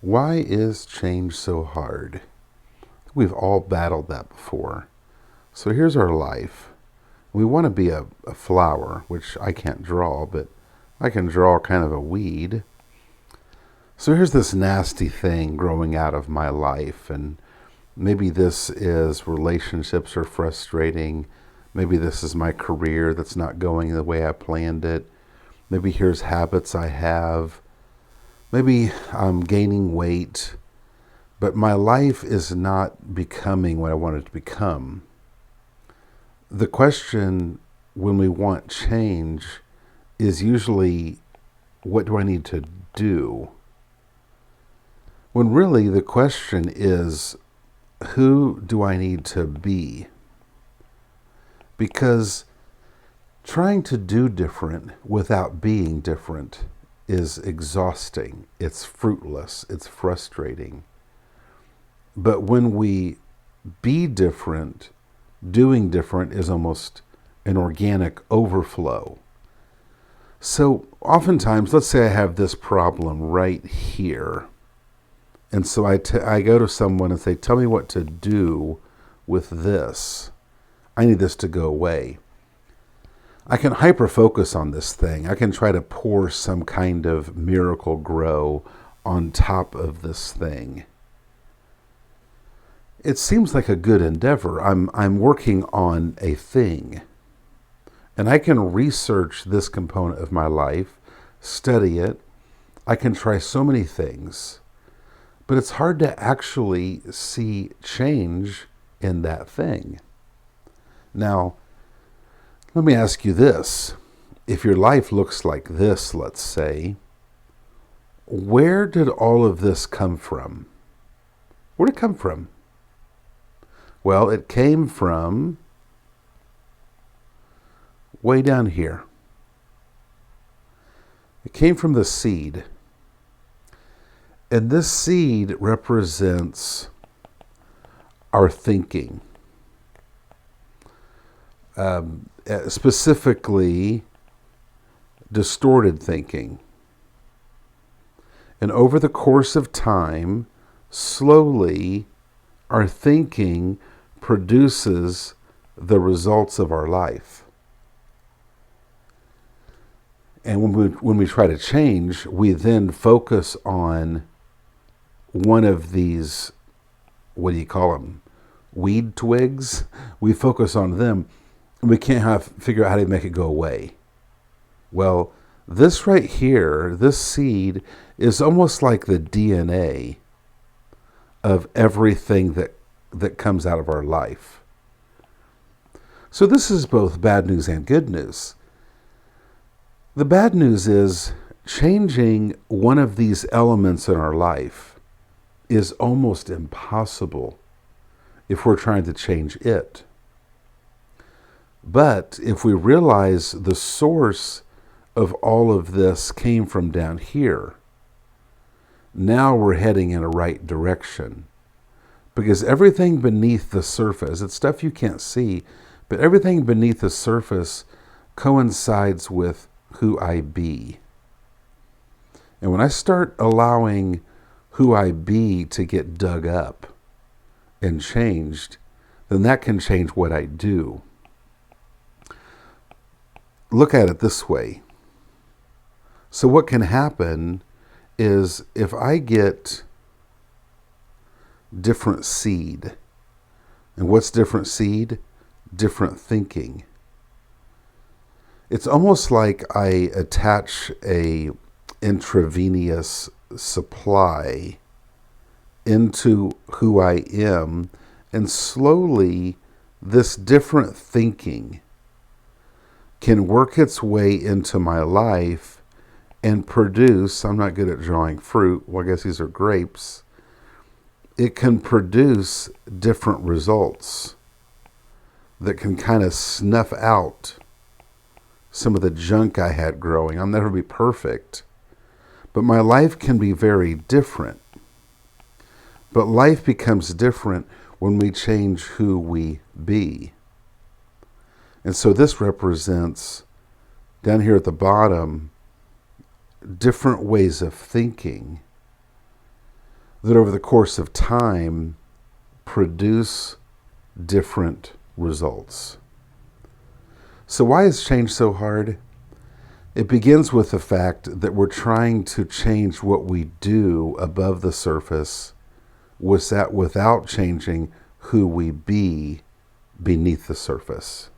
Why is change so hard? We've all battled that before. So here's our life. We want to be a flower, which I can't draw, but I can draw kind of a weed. So here's this nasty thing growing out of my life, and maybe this is relationships are frustrating. Maybe this is my career that's not going the way I planned it. Maybe here's habits I have. Maybe I'm gaining weight, but my life is not becoming what I want it to become. The question when we want change is usually, what do I need to do? When really the question is, who do I need to be? Because trying to do different without being different is exhausting. It's fruitless. It's frustrating. But when we be different, doing different is almost an organic overflow. So oftentimes, let's say I have this problem right here. And so I go to someone and say, tell me what to do with this. I need this to go away. I can hyper focus on this thing. I can try to pour some kind of miracle grow on top of this thing. It seems like a good endeavor. I'm working on a thing. And I can research this component of my life, study it. I can try so many things. But it's hard to actually see change in that thing. Now, let me ask you this. If your life looks like this, let's say, where did all of this come from? Where did it come from? Well, it came from way down here. It came from the seed. And this seed represents our thinking. Specifically, distorted thinking. And over the course of time, slowly, our thinking produces the results of our life. And when we try to change, we then focus on one of these, what do you call them? Weed twigs. We focus on them. And we can't figure out how to make it go away. Well, this right here, this seed, is almost like the DNA of everything that comes out of our life. So this is both bad news and good news. The bad news is changing one of these elements in our life is almost impossible if we're trying to change it. But if we realize the source of all of this came from down here, now we're heading in a right direction. Because everything beneath the surface, it's stuff you can't see, but everything beneath the surface coincides with who I be. And when I start allowing who I be to get dug up and changed, then that can change what I do. Look at it this way. So what can happen is if I get different seed, and what's different seed? Different thinking. It's almost like I attach a intravenous supply into who I am, and slowly this different thinking can work its way into my life and produce, I'm not good at drawing fruit, well I guess these are grapes, it can produce different results that can kind of snuff out some of the junk I had growing. I'll never be perfect, but my life can be very different. But life becomes different when we change who we be. And so this represents, down here at the bottom, different ways of thinking. that over the course of time produce different results. So why is change so hard? It begins with the fact that we're trying to change what we do above the surface without changing who we be beneath the surface.